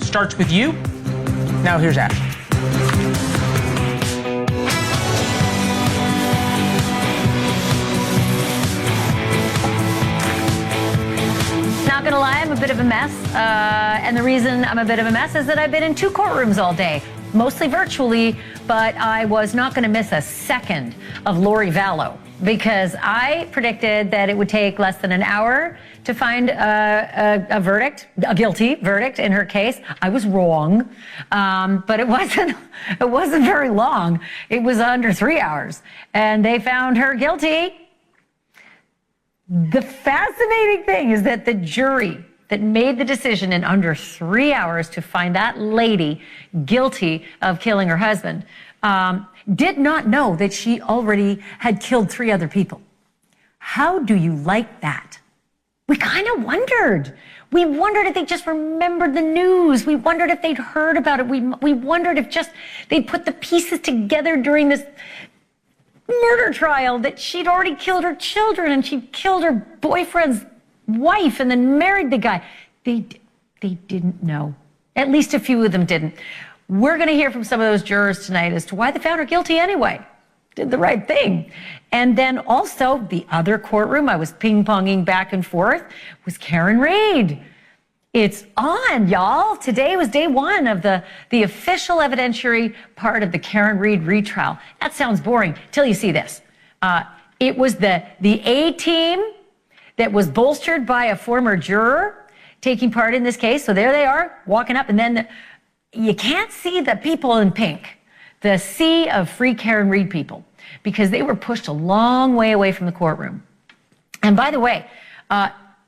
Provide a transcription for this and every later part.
starts with you. Now here's Ashleigh. Not gonna lie, I'm a bit of a mess. And the reason I'm a bit of a mess is that I've been in 2 courtrooms all day, mostly virtually, but I was not gonna miss a second of Lori Vallow because I predicted that it would take less than an hour to find a verdict, a guilty verdict in her case. I was wrong, but it wasn't very long. It was under 3 hours, and they found her guilty. The fascinating thing is that the jury that made the decision in under 3 hours to find that lady guilty of killing her husband did not know that she already had killed 3 other people. How do you like that? We kind of wondered. We wondered if they just remembered the news. We wondered if they'd heard about it. We wondered if just they'd put the pieces together during this murder trial that she'd already killed her children and she killed her boyfriend's wife and then married the guy. They didn't know. At least a few of them didn't. We're going to hear from some of those jurors tonight as to why they found her guilty anyway. Did the right thing. And then also the other courtroom I was ping-ponging back and forth was Karen Reid. It's on, y'all. Today was day 1 of the official evidentiary part of the Karen Reid retrial. That sounds boring till you see this. It was the A team that was bolstered by a former juror taking part in this case. So there they are walking up, and then you can't see the people in pink, the sea of free Karen Reid people, because they were pushed a long way away from the courtroom. And by the way,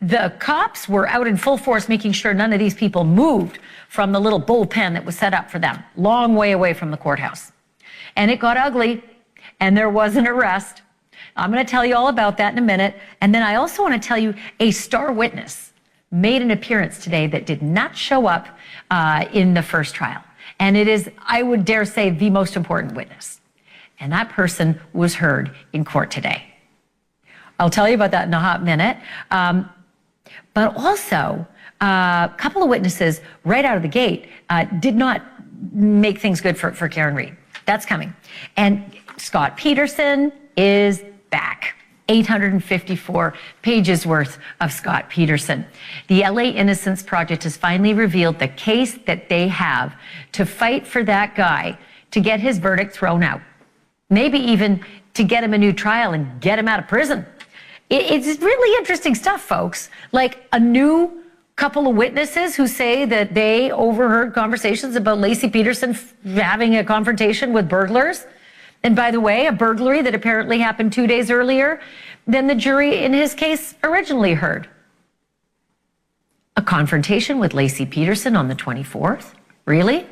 the cops were out in full force making sure none of these people moved from the little bullpen that was set up for them, long way away from the courthouse. And it got ugly, and there was an arrest. I'm going to tell you all about that in a minute. And then I also want to tell you a star witness made an appearance today that did not show up in the first trial. And it is, I would dare say, the most important witness. And that person was heard in court today. I'll tell you about that in a hot minute. But also, a couple of witnesses right out of the gate did not make things good for Karen Reid. That's coming. And Scott Peterson is back. 854 pages worth of Scott Peterson. The LA Innocence Project has finally revealed the case that they have to fight for that guy to get his verdict thrown out. Maybe even to get him a new trial and get him out of prison. It's really interesting stuff, folks. Like a new couple of witnesses who say that they overheard conversations about Lacey Peterson having a confrontation with burglars. And by the way, a burglary that apparently happened 2 days earlier than the jury in his case originally heard. A confrontation with Lacey Peterson on the 24th? Really?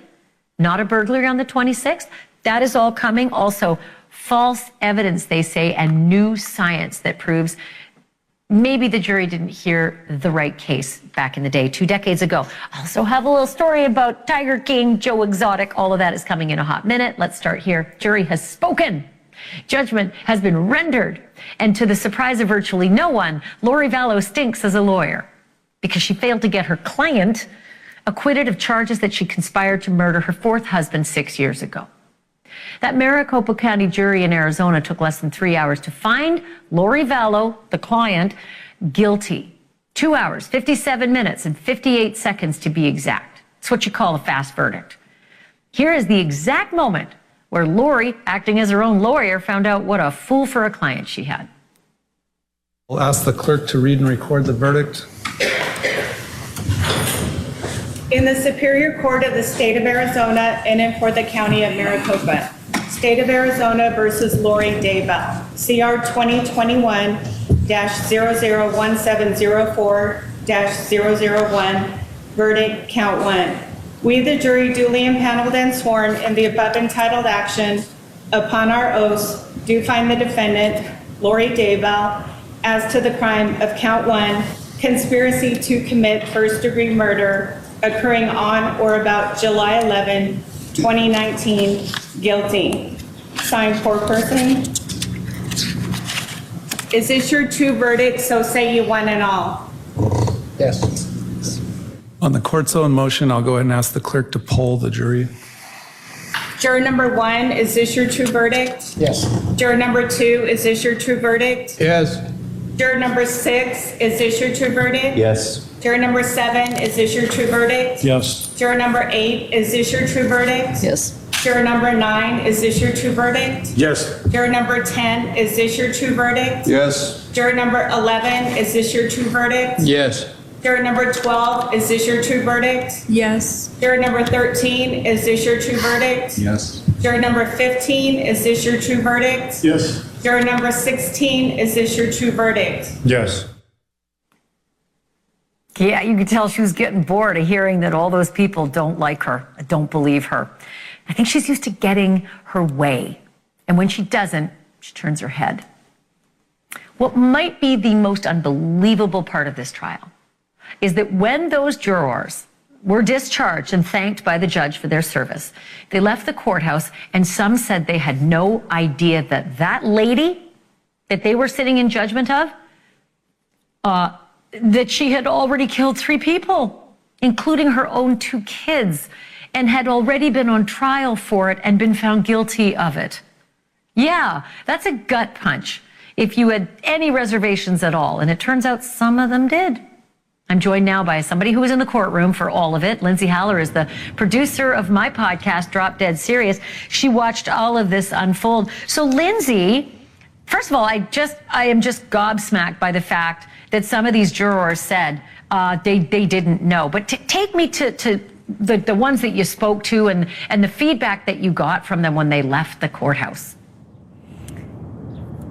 Not a burglary on the 26th? That is all coming. Also, false evidence, they say, and new science that proves maybe the jury didn't hear the right case back in the day, 2 decades ago. Also have a little story about Tiger King, Joe Exotic. All of that is coming in a hot minute. Let's start here. Jury has spoken. Judgment has been rendered. And to the surprise of virtually no one, Lori Vallow stinks as a lawyer because she failed to get her client acquitted of charges that she conspired to murder her 4th husband 6 years ago. That Maricopa County jury in Arizona took less than 3 hours to find Lori Vallow, the client, guilty. 2 hours, 57 minutes, and 58 seconds to be exact. It's what you call a fast verdict. Here is the exact moment where Lori, acting as her own lawyer, found out what a fool for a client she had. We'll ask the clerk to read and record the verdict. In the Superior Court of the State of Arizona and in for the County of Maricopa, State of Arizona versus Lori Daybell, CR 2021-001704-001, verdict count 1. We, the jury, duly impaneled and sworn in the above entitled action, upon our oaths, do find the defendant, Lori Daybell, as to the crime of count 1, conspiracy to commit first-degree murder occurring on or about July 11, 2019, guilty. Signed, foreperson. Is this your true verdict? So say you one and all. Yes. On the court's own motion, I'll go ahead and ask the clerk to poll the jury. Juror number 1, is this your true verdict? Yes. Juror number 2, is this your true verdict? Yes. Juror number 6, is this your true verdict? Yes. Juror number 7, is this your true verdict? Yes. Juror number 8, is this your true verdict? Yes. Juror number 9, is this your true verdict? Yes. Juror number 10, is this your true verdict? Yes. Juror number 11, is this your true verdict? Yes. Juror number 12, is this your true verdict? Yes. Juror number 13, is this your true verdict? Yes. Juror number 15, is this your true verdict? Yes. Juror number 16, is this your true verdict? Yes. Yeah, you could tell she was getting bored of hearing that all those people don't like her, don't believe her. I think she's used to getting her way. And when she doesn't, she turns her head. What might be the most unbelievable part of this trial is that when those jurors were discharged and thanked by the judge for their service, they left the courthouse and some said they had no idea that that lady that they were sitting in judgment of, that she had already killed 3 people, including her own 2 kids, and had already been on trial for it and been found guilty of it. Yeah, that's a gut punch if you had any reservations at all, and it turns out some of them did. I'm joined now by somebody who was in the courtroom for all of it. Lindsay Haller is the producer of my podcast, Drop Dead Serious. She watched all of this unfold. So Lindsay, first of all, I am just gobsmacked by the fact that some of these jurors said they didn't know. But take me to the ones that you spoke to and the feedback that you got from them when they left the courthouse.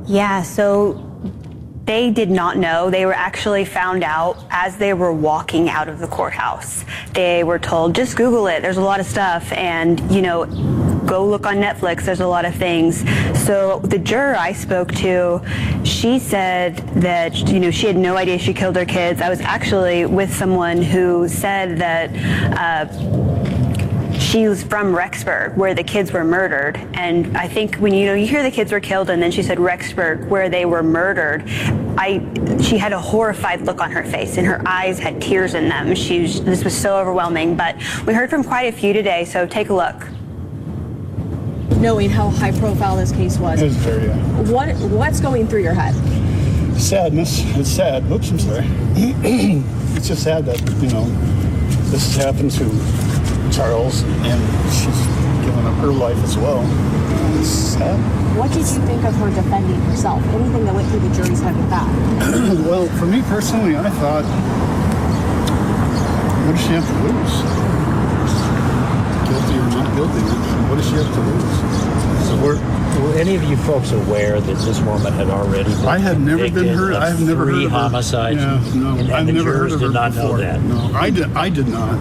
Yeah, so they did not know. They were actually found out as they were walking out of the courthouse. They were told, just Google it. There's a lot of stuff. And, go look on Netflix. There's a lot of things. So the juror I spoke to, she said that, she had no idea she killed her kids. I was actually with someone who said that she was from Rexburg, where the kids were murdered. And I think when, you hear the kids were killed and then she said Rexburg, where they were murdered, she had a horrified look on her face and her eyes had tears in them. This was so overwhelming. But we heard from quite a few today, so take a look. Knowing how high profile this case was. It was very, What's going through your head? sadness. It's sad. Oops, I'm sorry. It's just sad that, this has happened to Charles and she's given up her life as well. It's sad. What did you think of her defending herself? Anything that went through the jury's head with that? Well, for me personally, I thought, what does she have to lose? Guilty or not guilty? What does she have to lose? So were any of you folks aware that this woman had already been I had never been heard. of I've never heard 3 of her. homicides? Yeah, no, and I've the never jurors heard of her did not before. know that. No, I did not.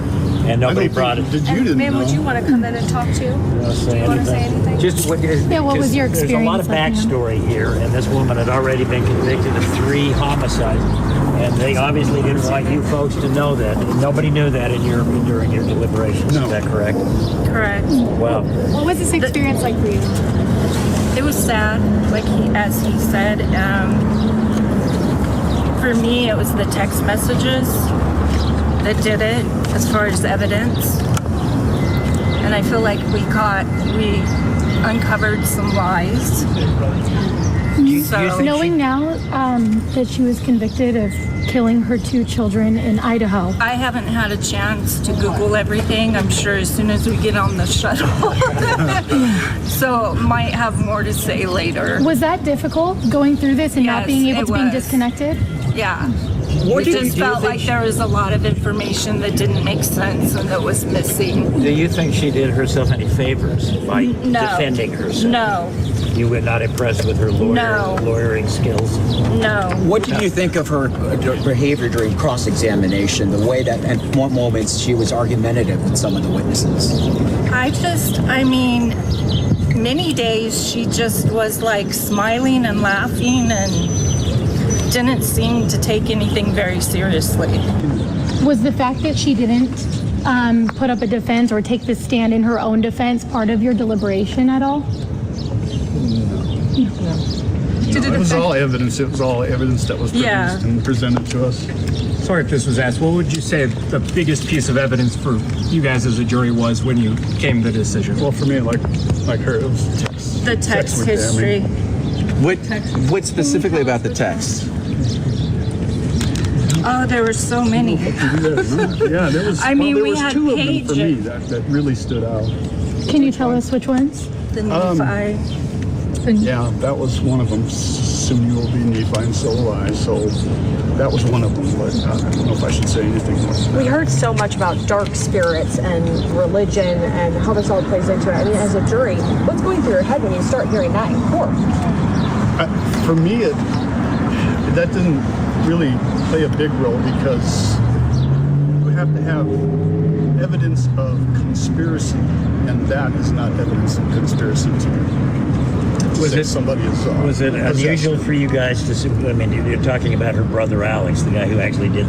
And nobody I don't brought think, it. Did you didn't Ma'am, know? would you want to come in and talk to? Do you want to say anything? Just what was your There's a lot of experience like, backstory here, and this woman had already been convicted of 3 homicides, and they obviously didn't want you folks to know that. Nobody knew that during your deliberations. No. Is that correct? Correct. Wow. What was this experience like for you? It was sad, as he said. For me, it was the text messages that did it, as far as evidence. And I feel like we uncovered some lies. Knowing now that she was convicted of killing her 2 children in Idaho. I haven't had a chance to Google everything. I'm sure as soon as we get on the shuttle. So might have more to say later. Was that difficult going through this and not Yes, being able it to be was. disconnected? Yeah. It just felt like there was a lot of information that didn't make sense and that was missing. Do you think she did herself any favors by defending herself? No. You were not impressed with her lawyering skills? No. What did you think of her behavior during cross-examination, the way that at one moments she was argumentative with some of the witnesses? Many days she just was smiling and laughing and didn't seem to take anything very seriously. Was the fact that she didn't put up a defense or take the stand in her own defense part of your deliberation at all? No, it was all evidence. It was all evidence that was produced and presented to us. Sorry if this was asked. What would you say the biggest piece of evidence for you guys as a jury was when you came to the decision? Well, for me, like her, it was text. The text history. What specifically about the text? Oh, there were so many. Yeah, there was. I mean, there we was had two pages. of them for me that really stood out. Can you tell us which ones? The Nephi. Yeah, that was one of them. Soon you will be Nephi, and so will I. So that was one of them. But I don't know if I should say anything more. We heard so much about dark spirits and religion and how this all plays into it. I mean, as a jury, what's going through your head when you start hearing that in court? For me, that didn't really play a big role because you have to have evidence of conspiracy, and that is not evidence of conspiracy to me. Was it unusual for you guys to see? I mean, you're talking about her brother Alex, the guy who actually did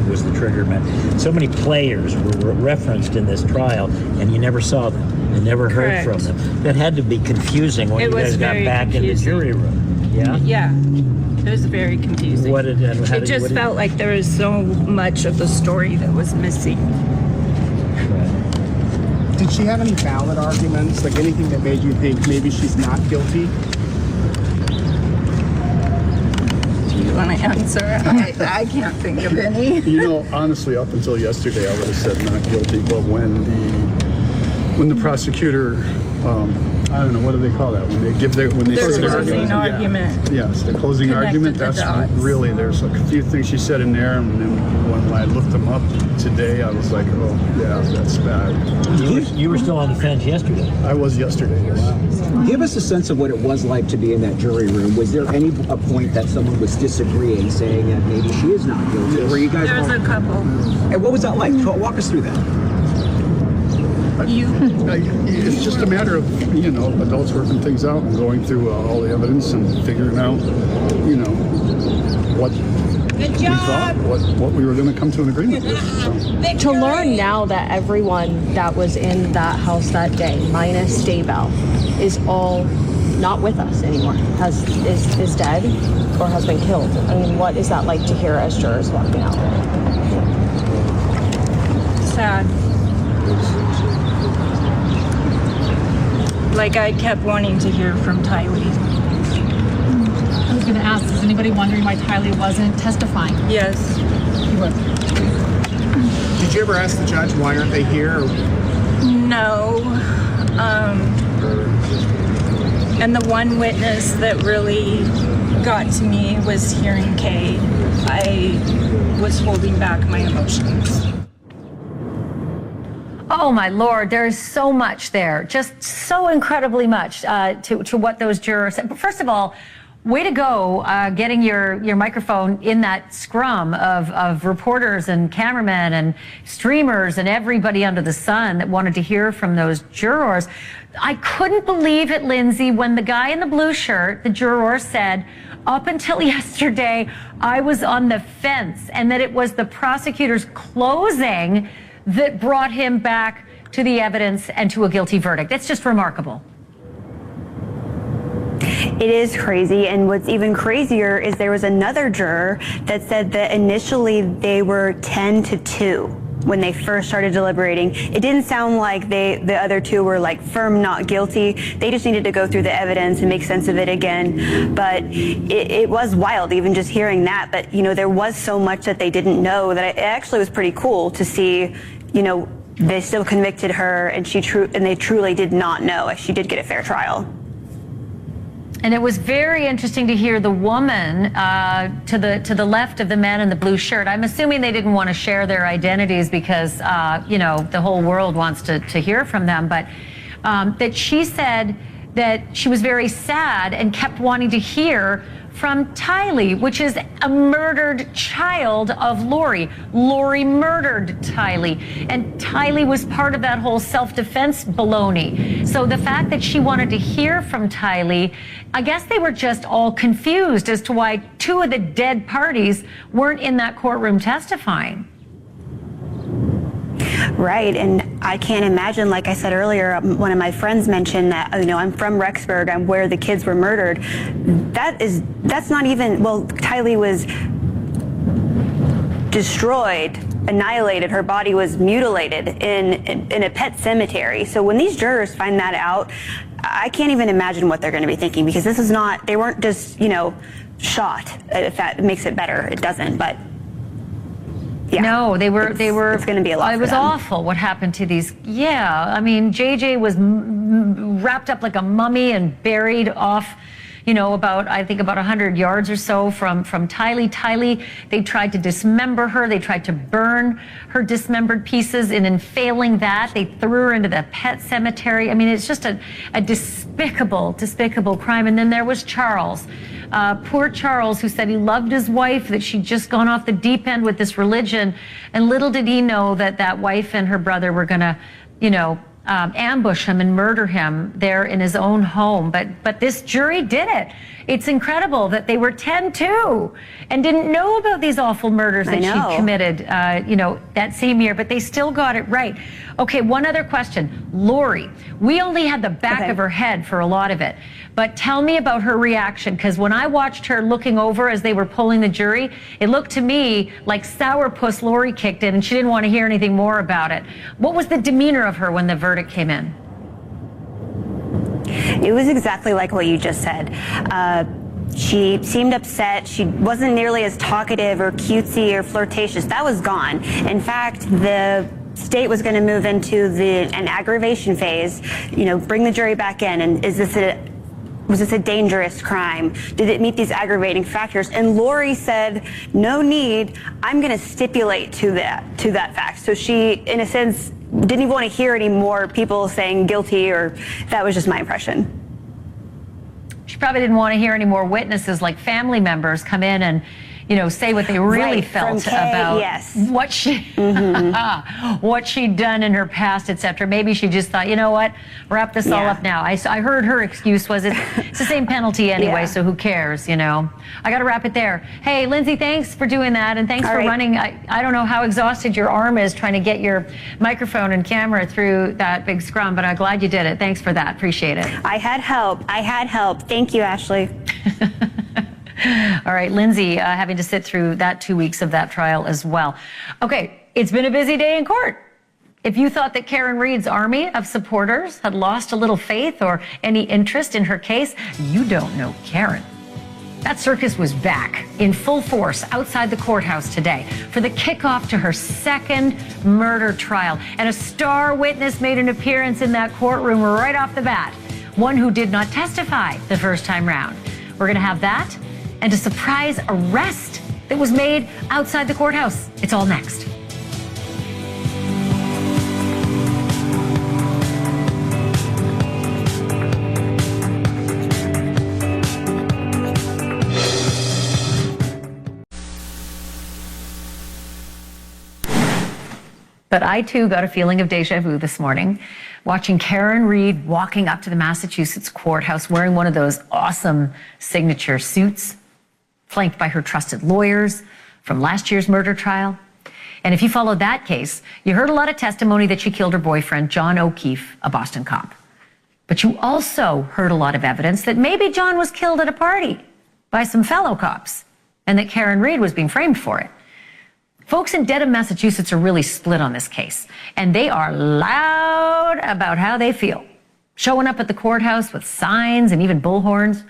was the trigger man. So many players were referenced in this trial, and you never saw them. You never heard from them. That had to be confusing when you guys got back in the jury room. Yeah. Yeah. It was very confusing. It just felt like there was so much of the story that was missing. Did she have any valid arguments, like anything that made you think maybe she's not guilty? Do you want to answer? I can't think of any. You know, honestly, up until yesterday, I would have said not guilty. But when the prosecutor, I don't know, what do they call that? When they give their closing argument. Yes, the closing argument. That's really, there's a few things she said in there, and then when I looked them up today, I was like, oh yeah, that's bad. You were still on the fence yesterday. I was yesterday. Yes. Wow. Give us a sense of what it was like to be in that jury room. Was there any a point that someone was disagreeing, saying that maybe she is not guilty? Yes. Were you guys? There was a couple. And what was that like? Walk us through that. It's just a matter of, you know, adults working things out and going through all the evidence and figuring out, you know, what we thought, what we were going to come to an agreement with. So. To learn now that everyone that was in that house that day, minus Daybell, is all not with us anymore, is dead or has been killed. I mean, what is that like to hear as jurors walking out? Sad. Like, I kept wanting to hear from Tylee. I was going to ask, is anybody wondering why Tylee wasn't testifying? Yes. You were. Did you ever ask the judge why aren't they here? No. And the one witness that really got to me was hearing Kay. I was holding back my emotions. Oh my Lord, there's so much there, just so incredibly much to what those jurors said. But first of all, way to go getting your microphone in that scrum of reporters and cameramen and streamers and everybody under the sun that wanted to hear from those jurors. I couldn't believe it, Lindsay, when the guy in the blue shirt, the juror, said, up until yesterday, I was on the fence, and that it was the prosecutor's closing that brought him back to the evidence and to a guilty verdict. It's just remarkable. It is crazy, and what's even crazier is there was another juror that said that initially they were 10-2 when they first started deliberating. It didn't sound like the other two were like firm not guilty. They just needed to go through the evidence and make sense of it again. But it was wild, even just hearing that. But, you know, there was so much that they didn't know that it actually was pretty cool to see, you know, they still convicted her, and they truly did not know if she did get a fair trial. And it was very interesting to hear the woman to the left of the man in the blue shirt. I'm assuming they didn't want to share their identities because, you know, the whole world wants to hear from them. But that she said that she was very sad and kept wanting to hear from Tylee, which is a murdered child of Lori. Lori murdered Tylee, and Tylee was part of that whole self-defense baloney. So the fact that she wanted to hear from Tylee, I guess they were just all confused as to why two of the dead parties weren't in that courtroom testifying. Right, and I can't imagine, like I said earlier, one of my friends mentioned that, you know, I'm from Rexburg, I'm where the kids were murdered. That's not even, well, Tylee was destroyed, annihilated. Her body was mutilated in a pet cemetery. So when these jurors find that out, I can't even imagine what they're going to be thinking, because this is not, they weren't just, shot. If that makes it better, it doesn't, but yeah. No, they were, it's going to be a lot. It was awful what happened to these. Yeah. I mean, JJ was wrapped up like a mummy and buried off, about 100 yards or so from Tylee. Tylee, they tried to dismember her. They tried to burn her dismembered pieces, and in failing that, they threw her into the pet cemetery. I mean, it's just a despicable crime. And then there was Charles. Poor Charles, who said he loved his wife, that she'd just gone off the deep end with this religion. And little did he know that wife and her brother were going to, ambush him and murder him there in his own home. But this jury did it. It's incredible that they were 10-2 and didn't know about these awful murders that she committed, that same year, but they still got it right. Okay, one other question. Lori, we only had the back of her head for a lot of it, but tell me about her reaction, because when I watched her looking over as they were pulling the jury, it looked to me like sourpuss Lori kicked in and she didn't want to hear anything more about it. What was the demeanor of her when the verdict came in? It was exactly like what you just said. She seemed upset. She wasn't nearly as talkative or cutesy or flirtatious. That was gone. In fact, the state was going to move into an aggravation phase, bring the jury back in, and was this a dangerous crime? Did it meet these aggravating factors? And Lori said, no need, I'm going to stipulate to that fact. So she, in a sense, didn't even want to hear any more people saying guilty, or that was just my impression. She probably didn't want to hear any more witnesses, like family members, come in and, say what they really felt about what what she'd done in her past, etc. Maybe she just thought, you know what, wrap this all up now. I heard her excuse was it's the same penalty anyway, so who cares, I got to wrap it there. Hey, Lindsay, thanks for doing that, and thanks for running. I don't know how exhausted your arm is trying to get your microphone and camera through that big scrum, but I'm glad you did it. Thanks for that. Appreciate it. I had help. Thank you, Ashleigh. All right, Lindsay having to sit through that 2 weeks of that trial as well. Okay, it's been a busy day in court. If you thought that Karen Read's army of supporters had lost a little faith or any interest in her case, you don't know Karen. That circus was back in full force outside the courthouse today for the kickoff to her second murder trial. And a star witness made an appearance in that courtroom right off the bat, one who did not testify the first time round. We're going to have that and a surprise arrest that was made outside the courthouse. It's all next. But I, too, got a feeling of deja vu this morning, watching Karen Read walking up to the Massachusetts courthouse wearing one of those awesome signature suits, flanked by her trusted lawyers from last year's murder trial. And if you followed that case, you heard a lot of testimony that she killed her boyfriend, John O'Keefe, a Boston cop. But you also heard a lot of evidence that maybe John was killed at a party by some fellow cops and that Karen Read was being framed for it. Folks in Dedham, Massachusetts are really split on this case, and they are loud about how they feel, showing up at the courthouse with signs and even bullhorns.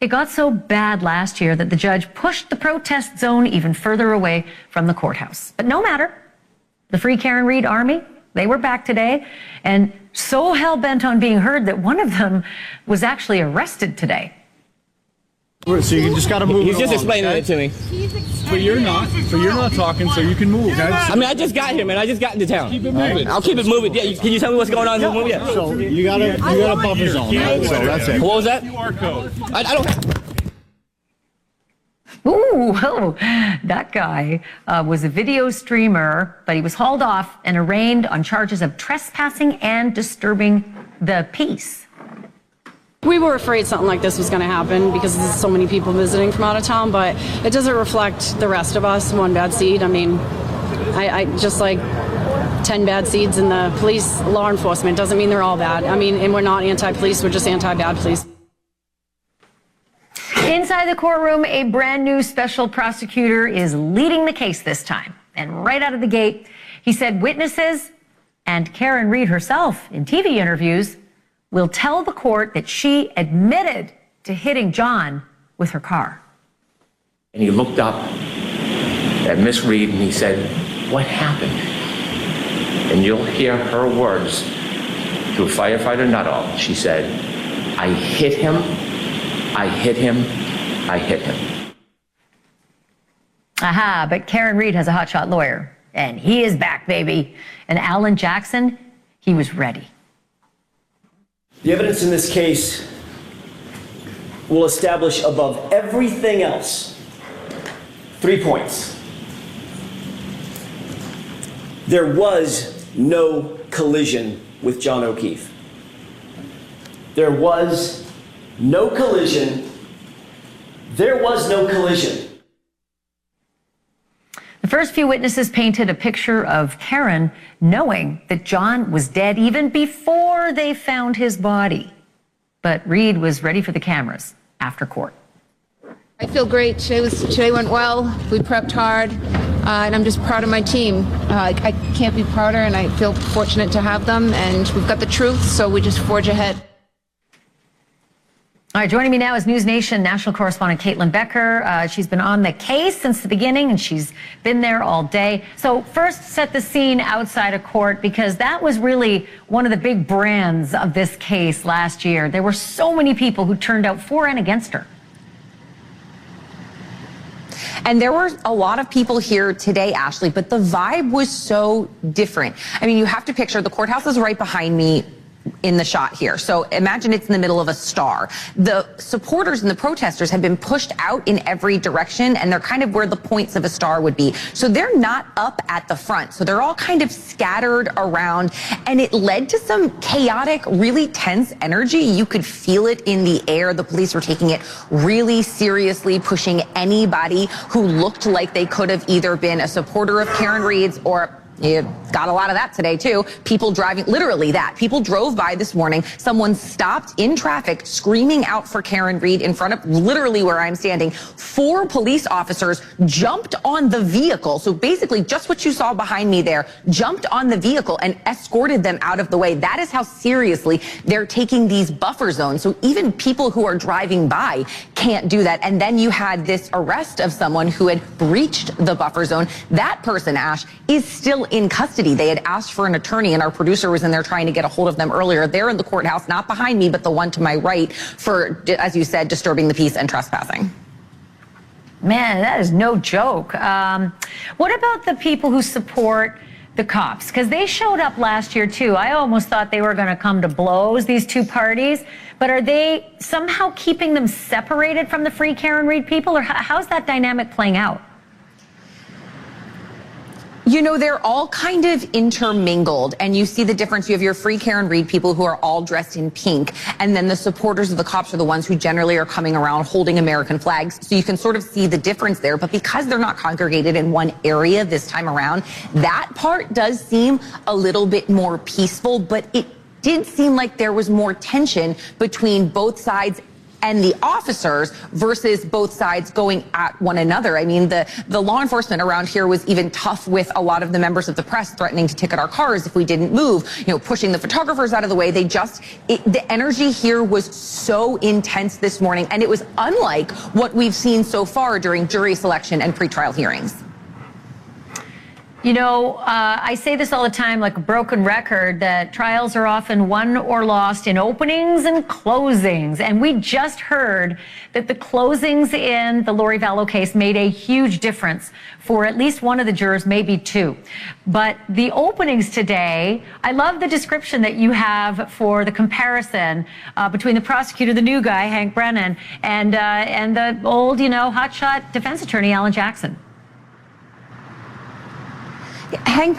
It got so bad last year that the judge pushed the protest zone even further away from the courthouse. But no matter, the Free Karen Read Army, they were back today, and so hell-bent on being heard that one of them was actually arrested today. So you just got to move. He's just explaining it to me. But you're not. So you're not talking. So you can move. I mean, I just got here, man. I just got into town. Keep it moving. I'll keep it moving. Yeah. Can you tell me what's going on? Yeah. So you got a buffer zone. Right? So that's it. What was that? QR code. I don't. Ooh, that guy was a video streamer, but he was hauled off and arraigned on charges of trespassing and disturbing the peace. We were afraid something like this was going to happen because there's so many people visiting from out of town, but it doesn't reflect the rest of us. One bad seed. I mean, I just like 10 bad seeds in the police, law enforcement doesn't mean they're all bad. I mean, and we're not anti-police, we're just anti-bad police. Inside Inside the courtroom, a brand new special prosecutor is leading the case this time. And right out of the gate, he said witnesses and Karen Reed herself in TV interviews will tell the court that she admitted to hitting John with her car. And he looked up at Miss Reed and he said, "What happened?" And you'll hear her words to firefighter Nuttall. She said, "I hit him, I hit him, I hit him." Aha, but Karen Reed has a hotshot lawyer, and he is back, baby. And Alan Jackson, he was ready. The evidence in this case will establish above everything else 3 points. There was no collision with John O'Keefe. There was no collision. There was no collision. The first few witnesses painted a picture of Karen knowing that John was dead even before they found his body. But Reed was ready for the cameras after court. I feel great. Today went well. We prepped hard, and I'm just proud of my team. I can't be prouder, and I feel fortunate to have them. And we've got the truth, so we just forge ahead. All right, joining me now is NewsNation national correspondent Caitlyn Becker. She's been on the case since the beginning, and she's been there all day. So first, set the scene outside of court, because that was really one of the big brands of this case last year. There were so many people who turned out for and against her. And there were a lot of people here today, Ashleigh, but the vibe was so different. I mean, you have to picture the courthouse is right behind me in the shot here. So imagine it's in the middle of a star. The supporters and the protesters have been pushed out in every direction, and they're kind of where the points of a star would be. So they're not up at the front. So they're all kind of scattered around, and it led to some chaotic, really tense energy. You could feel it in the air. The police were taking it really seriously, pushing anybody who looked like they could have either been a supporter of Karen Reed's or you got a lot of that today, too. People driving, literally that. People drove by this morning. Someone stopped in traffic screaming out for Karen Reed in front of literally where I'm standing. 4 police officers jumped on the vehicle. So basically just what you saw behind me there, jumped on the vehicle and escorted them out of the way. That is how seriously they're taking these buffer zones. So even people who are driving by can't do that. And then you had this arrest of someone who had breached the buffer zone. That person, Ash, is still in custody. They had asked for an attorney, and our producer was in there trying to get a hold of them earlier. They're in the courthouse, not behind me, but the one to my right, for, as you said, disturbing the peace and trespassing. Man, that is no joke. What about the people who support the cops? Because they showed up last year, too. I almost thought they were going to come to blows, these two parties. But are they somehow keeping them separated from the Free Karen Reed people? Or how's that dynamic playing out? You know, they're all kind of intermingled, and you see the difference. You have your Free Karen Reed people who are all dressed in pink, and then the supporters of the cops are the ones who generally are coming around holding American flags. So you can sort of see the difference there. But because they're not congregated in one area this time around, that part does seem a little bit more peaceful, but it did seem like there was more tension between both sides and the officers versus both sides going at one another. I mean, the law enforcement around here was even tough with a lot of the members of the press threatening to ticket our cars if we didn't move, you know, pushing the photographers out of the way. The energy here was so intense this morning, and it was unlike what we've seen so far during jury selection and pretrial hearings. You know, I say this all the time, like a broken record, that trials are often won or lost in openings and closings. And we just heard that the closings in the Lori Vallow case made a huge difference for at least one of the jurors, maybe 2. But the openings today, I love the description that you have for the comparison between the prosecutor, the new guy, Hank Brennan, and the old, you know, hotshot defense attorney, Alan Jackson. Hank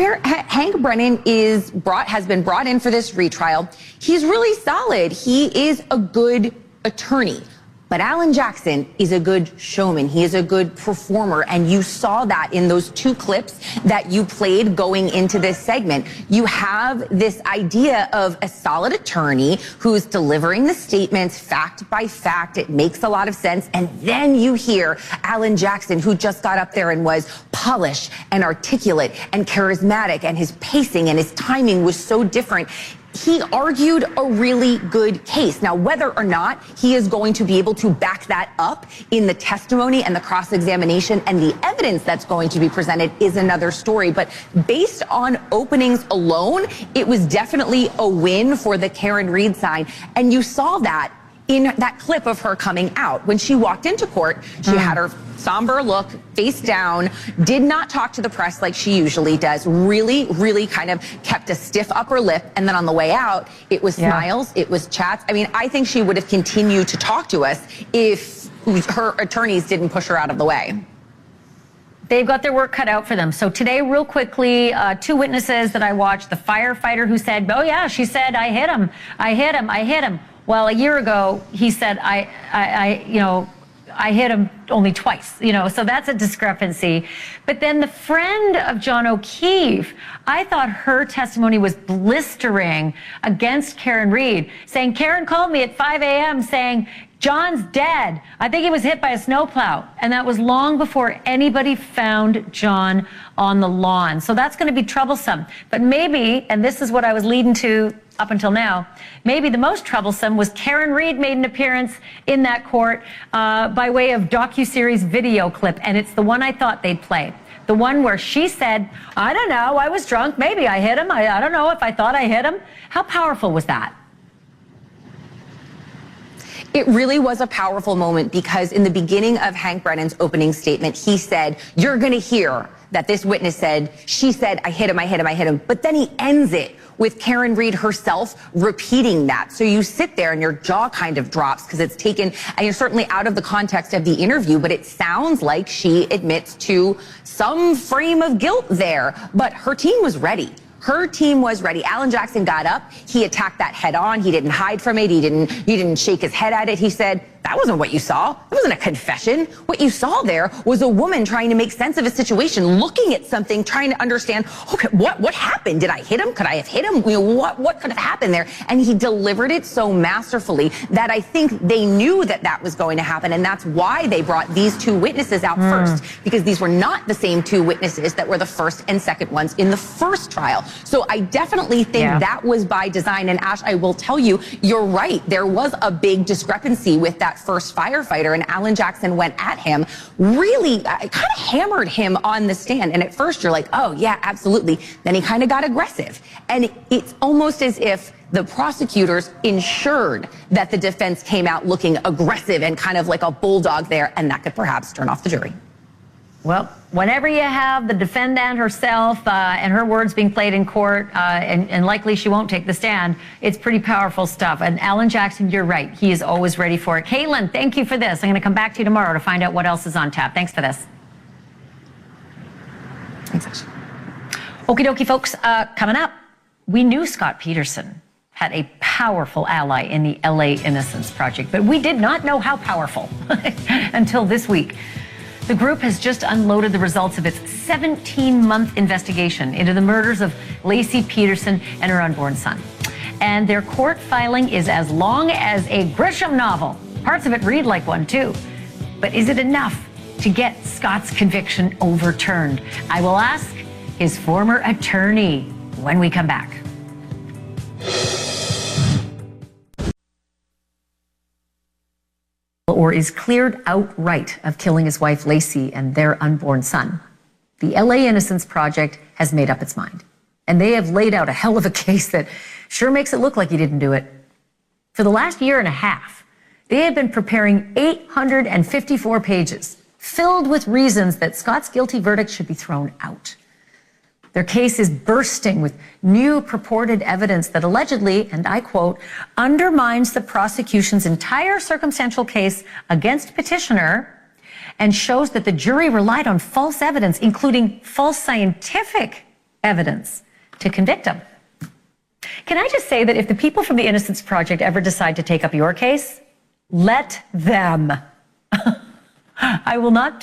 Brennan has been brought in for this retrial. He's really solid. He is a good attorney. But Alan Jackson is a good showman. He is a good performer. And you saw that in those 2 clips that you played going into this segment. You have this idea of a solid attorney who's delivering the statements fact by fact. It makes a lot of sense. And then you hear Alan Jackson, who just got up there and was polished and articulate and charismatic, and his pacing and his timing was so different. He argued a really good case. Now, whether or not he is going to be able to back that up in the testimony and the cross-examination and the evidence that's going to be presented is another story. But based on openings alone, it was definitely a win for the Karen Read side. And you saw that in that clip of her coming out. When she walked into court, she had her somber look, face down, did not talk to the press like she usually does, really kind of kept a stiff upper lip. And then on the way out, it was smiles, it was chats. I mean, I think she would have continued to talk to us if her attorneys didn't push her out of the way. They've got their work cut out for them. So today, real quickly, 2 witnesses that I watched, the firefighter who said, oh yeah, she said, I hit him. Well, a year ago, he said, I hit him only twice, so that's a discrepancy. But then the friend of John O'Keefe, I thought her testimony was blistering against Karen Read, saying, Karen called me at 5 a.m. saying, John's dead. I think he was hit by a snowplow. And that was long before anybody found John on the lawn. So that's going to be troublesome. But maybe, and this is what I was leading to up until now, maybe the most troublesome was Karen Read made an appearance in that court by way of docuseries video clip. And it's the one I thought they'd play. The one where she said, I don't know, I was drunk. Maybe I hit him. I don't know if I thought I hit him. How powerful was that? It really was a powerful moment because in the beginning of Hank Brennan's opening statement, he said, you're going to hear that this witness said, she said, I hit him. But then he ends it with Karen Read herself repeating that. So you sit there and your jaw kind of drops because it's taken, and you're certainly out of the context of the interview, but it sounds like she admits to some frame of guilt there. But her team was ready. Her team was ready. Alan Jackson got up. He attacked that head on. He didn't hide from it. He didn't shake his head at it. He said, that wasn't what you saw. That wasn't a confession. What you saw there was a woman trying to make sense of a situation, looking at something, trying to understand, okay, what happened? Did I hit him? Could I have hit him? What could have happened there? And he delivered it so masterfully that I think they knew that that was going to happen. And that's why they brought these 2 witnesses out first, because these were not the same 2 witnesses that were the first and second ones in the first trial. So I definitely think that was by design. And Ash, I will tell you, you're right. There was a big discrepancy with that first firefighter, and Alan Jackson went at him, really kind of hammered him on the stand. And at first you're like, oh yeah, absolutely. Then he kind of got aggressive. And it's almost as if the prosecutors ensured that the defense came out looking aggressive and kind of like a bulldog there, and that could perhaps turn off the jury. Well, whenever you have the defendant herself and her words being played in court, and likely she won't take the stand, it's pretty powerful stuff. And Alan Jackson, you're right. He is always ready for it. Caitlyn, thank you for this. I'm going to come back to you tomorrow to find out what else is on tap. Thanks for this. Thanks, Ash. Okie dokie, folks. Coming up, we knew Scott Peterson had a powerful ally in the LA Innocence Project, but we did not know how powerful until this week. The group has just unloaded the results of its 17-month investigation into the murders of Lacey Peterson and her unborn son. And their court filing is as long as a Grisham novel. Parts of it read like one, too. But is it enough to get Scott's conviction overturned? I will ask his former attorney when we come back. Or is cleared outright of killing his wife Lacey and their unborn son. The LA Innocence Project has made up its mind. And they have laid out a hell of a case that sure makes it look like he didn't do it. For the last year and a half, they have been preparing 854 pages filled with reasons that Scott's guilty verdict should be thrown out. Their case is bursting with new purported evidence that allegedly, and I quote, undermines the prosecution's entire circumstantial case against petitioner and shows that the jury relied on false evidence, including false scientific evidence, to convict him. Can I just say that if the people from the Innocence Project ever decide to take up your case, Let them. I will not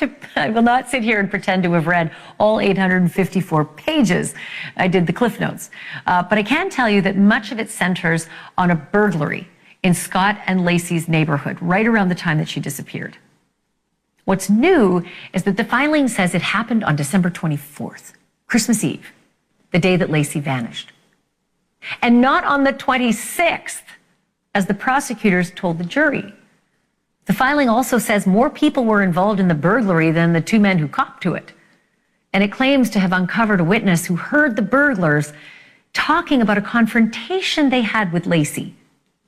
sit here and pretend to have read all 854 pages. I did the Cliff Notes. But I can tell you that much of it centers on a burglary in Scott and Lacey's neighborhood, right around the time that she disappeared. What's new is that the filing says it happened on December 24th, Christmas Eve, the day that Lacey vanished. And not on the 26th, as the prosecutors told the jury. The filing also says more people were involved in the burglary than the two men who copped to it. And it claims to have uncovered a witness who heard the burglars talking about a confrontation they had with Lacey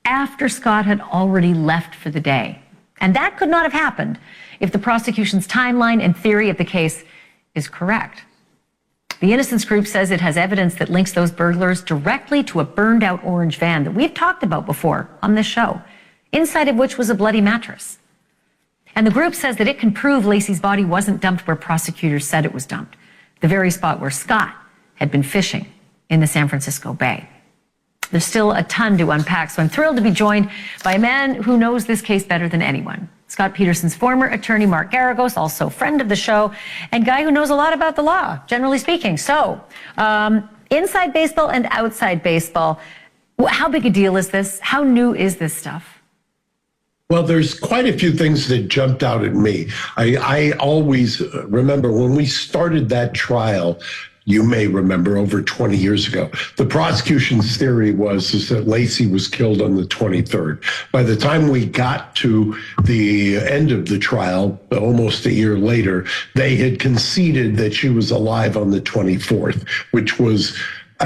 after Scott had already left for the day. And that could not have happened if the prosecution's timeline and theory of the case is correct. The Innocence Group says it has evidence that links those burglars directly to a burned out orange van that we've talked about before on this show, inside of which was a bloody mattress. And the group says that it can prove Lacey's body wasn't dumped where prosecutors said it was dumped, the very spot where Scott had been fishing in the San Francisco Bay. There's still a ton to unpack, so I'm thrilled to be joined by a man who knows this case better than anyone. Scott Peterson's former attorney, Mark Garagos, also friend of the show, and guy who knows a lot about the law, generally speaking. So, inside baseball and outside baseball, how big a deal is this? How new is this stuff? Well, there's quite a few things that jumped out at me. I always remember when we started that trial, you may remember over 20 years ago, the prosecution's theory was that Lacey was killed on the 23rd. By the time we got to the end of the trial, almost a year later, they had conceded that she was alive on the 24th, which was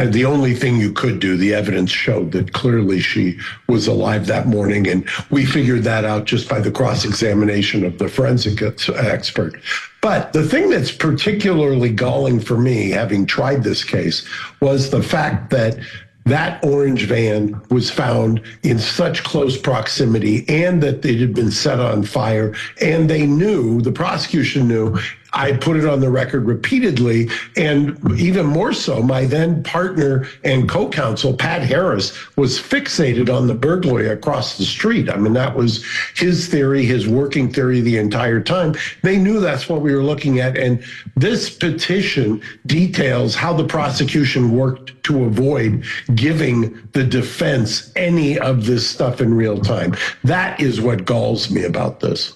the only thing you could do. The evidence showed that clearly she was alive that morning, and we figured that out just by the cross-examination of the forensic expert. But the thing that's particularly galling for me, having tried this case, was the fact that that orange van was found in such close proximity and that it had been set on fire. And they knew, the prosecution knew, I put it on the record repeatedly, and even more so, my then partner and co-counsel, Pat Harris, was fixated on the burglary across the street. I mean, that was his theory, his working theory the entire time. They knew that's what we were looking at, and this petition details how the prosecution worked to avoid giving the defense any of this stuff in real time. That is what galls me about this.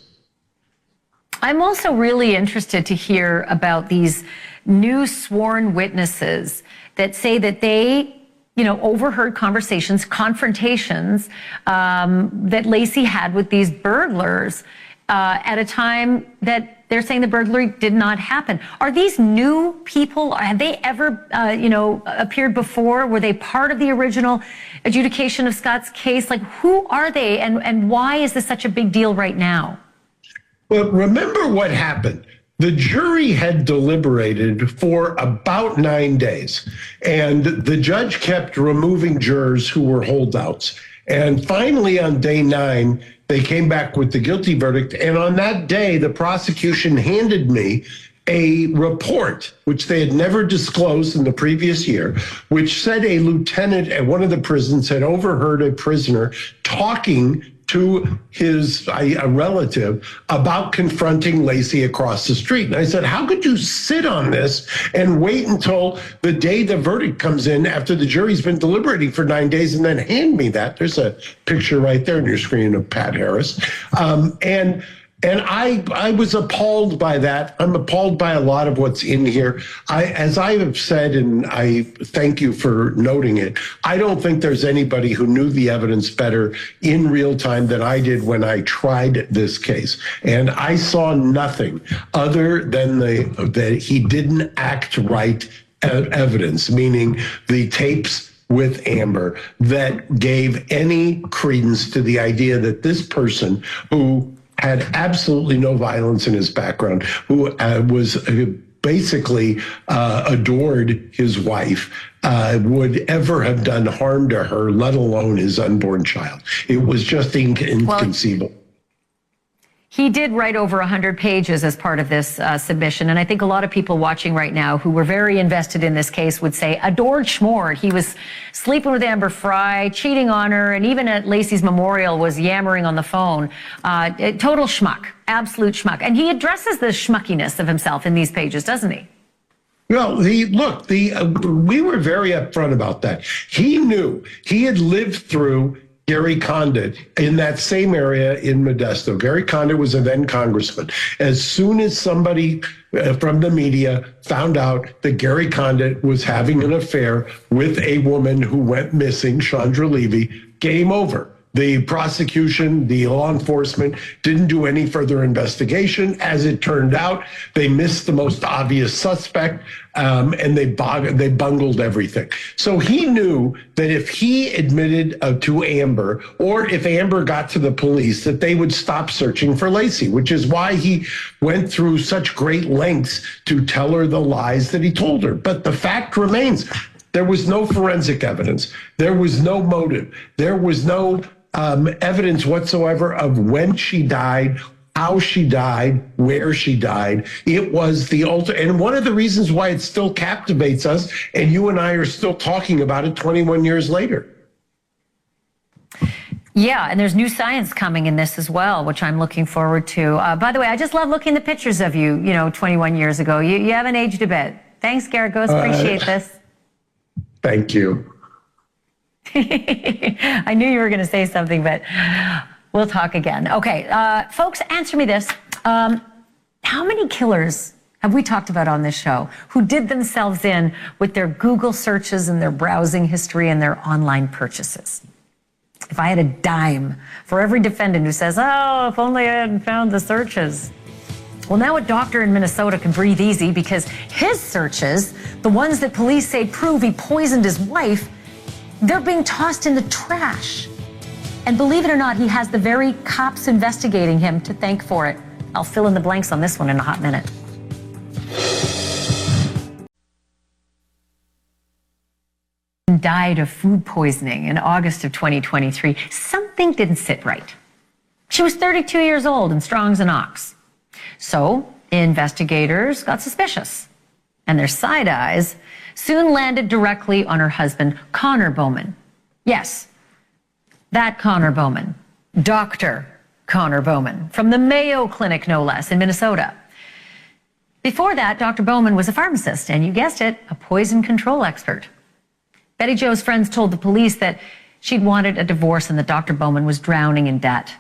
I'm also really interested to hear about these new sworn witnesses that say that they, overheard conversations, confrontations that Lacey had with these burglars at a time that they're saying the burglary did not happen. Are these new people? Have they ever, appeared before? Were they part of the original adjudication of Scott's case? Like, who are they, and why is this such a big deal right now? Well, remember what happened. The jury had deliberated for about 9 days, and the judge kept removing jurors who were holdouts. And finally, on day 9, they came back with the guilty verdict. And on that day, the prosecution handed me a report, which they had never disclosed in the previous year, which said a lieutenant at one of the prisons had overheard a prisoner talking to a relative about confronting Lacey across the street. And I said, how could you sit on this and wait until the day the verdict comes in after the jury's been deliberating for 9 days and then hand me that? There's a picture right there on your screen of Pat Harris. And I was appalled by that. I'm appalled by a lot of what's in here. As I have said, and I thank you for noting it, I don't think there's anybody who knew the evidence better in real time than I did when I tried this case. And I saw nothing other than that he didn't act right evidence, meaning the tapes with Amber, that gave any credence to the idea that this person who had absolutely no violence in his background, who was basically adored his wife, would ever have done harm to her, let alone his unborn child. It was just inconceivable. He did write over 100 pages as part of this submission, and I think a lot of people watching right now who were very invested in this case would say, adored Schmort. He was sleeping with Amber Fry, cheating on her, and even at Lacey's memorial was yammering on the phone. Total schmuck, absolute schmuck. And he addresses the schmuckiness of himself in these pages, doesn't he? Well, we were very upfront about that. He knew, he had lived through Gary Condit in that same area in Modesto. Gary Condit was a then congressman. As soon as somebody from the media found out that Gary Condit was having an affair with a woman who went missing, Chandra Levy, game over. The prosecution, the law enforcement didn't do any further investigation. As it turned out, they missed the most obvious suspect, and they bungled everything. So he knew that if he admitted to Amber, or if Amber got to the police, that they would stop searching for Lacey, which is why he went through such great lengths to tell her the lies that he told her. But the fact remains, there was no forensic evidence. There was no motive. There was no evidence whatsoever of when she died, how she died, where she died. It was the ultimate, and one of the reasons why it still captivates us, and you and I are still talking about it 21 years later. Yeah, and there's new science coming in this as well, which I'm looking forward to. By the way, I just love looking at the pictures of you, 21 years ago. You haven't aged a bit. Thanks, Garagos. Appreciate this. Thank you. I knew you were going to say something, but we'll talk again. Okay, folks, answer me this. How many killers have we talked about on this show who did themselves in with their Google searches and their browsing history and their online purchases? If I had a dime for every defendant who says, oh, if only I hadn't found the searches. Well, now a doctor in Minnesota can breathe easy because his searches, the ones that police say prove he poisoned his wife, they're being tossed in the trash. And believe it or not, he has the very cops investigating him to thank for it. I'll fill in the blanks on this one in a hot minute. Died of food poisoning in August of 2023. Something didn't sit right. She was 32 years old and strong as an ox. So investigators got suspicious, and their side eyes soon landed directly on her husband, Connor Bowman. Yes, that Connor Bowman, Dr. Connor Bowman, from the Mayo Clinic, no less, in Minnesota. Before that, Dr. Bowman was a pharmacist, and you guessed it, a poison control expert. Betty Jo's friends told the police that she'd wanted a divorce and that Dr. Bowman was drowning in debt.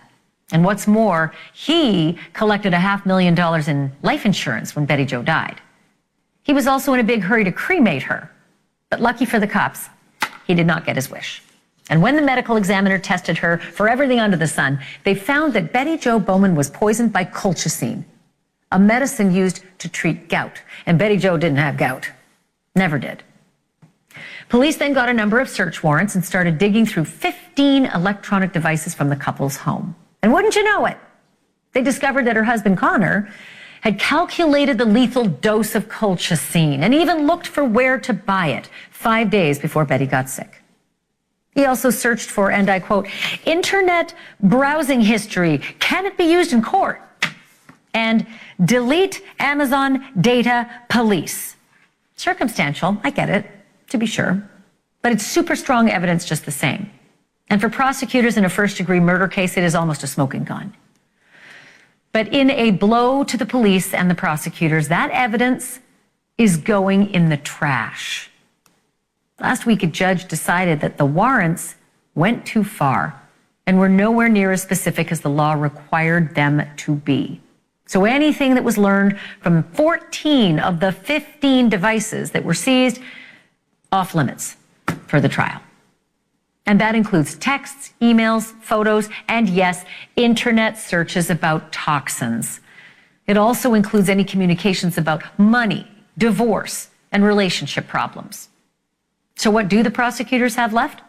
And what's more, he collected $500,000 in life insurance when Betty Jo died. He was also in a big hurry to cremate her. But lucky for the cops, he did not get his wish. And when the medical examiner tested her for everything under the sun, they found that Betty Jo Bowman was poisoned by colchicine, a medicine used to treat gout. And Betty Jo didn't have gout. Never did. Police then got a number of search warrants and started digging through 15 electronic devices from the couple's home. And wouldn't you know it, they discovered that her husband, Connor, had calculated the lethal dose of colchicine and even looked for where to buy it 5 days before Betty got sick. He also searched for, and I quote, internet browsing history. Can it be used in court? And delete Amazon data police. Circumstantial, I get it, to be sure, but it's super strong evidence just the same. And for prosecutors in a first-degree murder case, it is almost a smoking gun. But in a blow to the police and the prosecutors, that evidence is going in the trash. Last week, a judge decided that the warrants went too far and were nowhere near as specific as the law required them to be. So anything that was learned from 14 of the 15 devices that were seized, off limits for the trial. And that includes texts, emails, photos, and yes, internet searches about toxins. It also includes any communications about money, divorce, and relationship problems. So what do the prosecutors have left?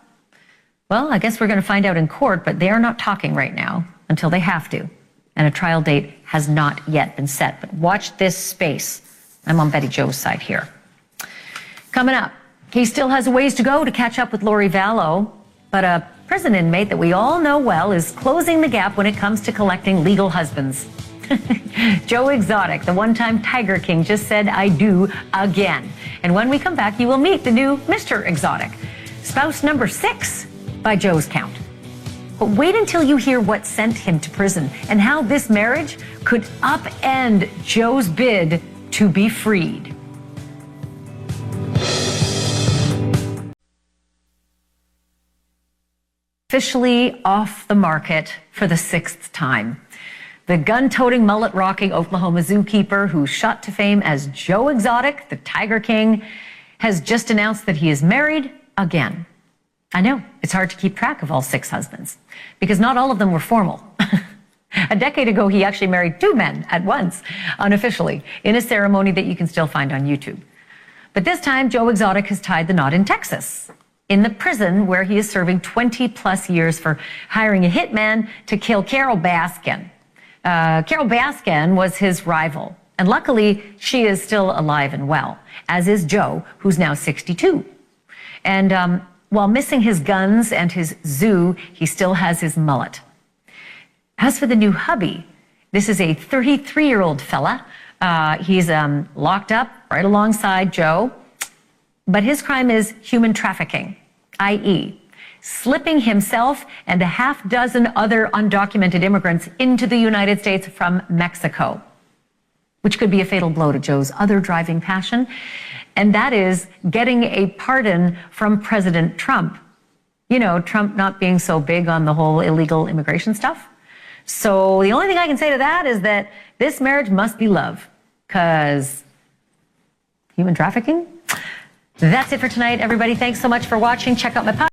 Well, I guess we're going to find out in court, but they are not talking right now until they have to. And a trial date has not yet been set. But watch this space. I'm on Betty Jo's side here. Coming up, he still has a ways to go to catch up with Lori Vallow, but a prison inmate that we all know well is closing the gap when it comes to collecting legal husbands. Joe Exotic, the one-time Tiger King, just said, "I do" again. And when we come back, you will meet the new Mr. Exotic, spouse number 6 by Joe's count. But wait until you hear what sent him to prison and how this marriage could upend Joe's bid to be freed. Officially off the market for the 6th time. The gun-toting, mullet-rocking Oklahoma zookeeper who's shot to fame as Joe Exotic, the Tiger King, has just announced that he is married again. I know, it's hard to keep track of all 6 husbands because not all of them were formal. A decade ago, he actually married 2 men at once, unofficially, in a ceremony that you can still find on YouTube. But this time, Joe Exotic has tied the knot in Texas, in the prison where he is serving 20-plus years for hiring a hitman to kill Carol Baskin. Carol Baskin was his rival, and luckily, she is still alive and well, as is Joe, who's now 62. And while missing his guns and his zoo, he still has his mullet. As for the new hubby, this is a 33-year-old fella. He's locked up right alongside Joe, but his crime is human trafficking, i.e., slipping himself and a half dozen other undocumented immigrants into the United States from Mexico, which could be a fatal blow to Joe's other driving passion, and that is getting a pardon from President Trump. You know, Trump not being so big on the whole illegal immigration stuff. So the only thing I can say to that is that this marriage must be love, because human trafficking? That's it for tonight, everybody. Thanks so much for watching. Check out my podcast.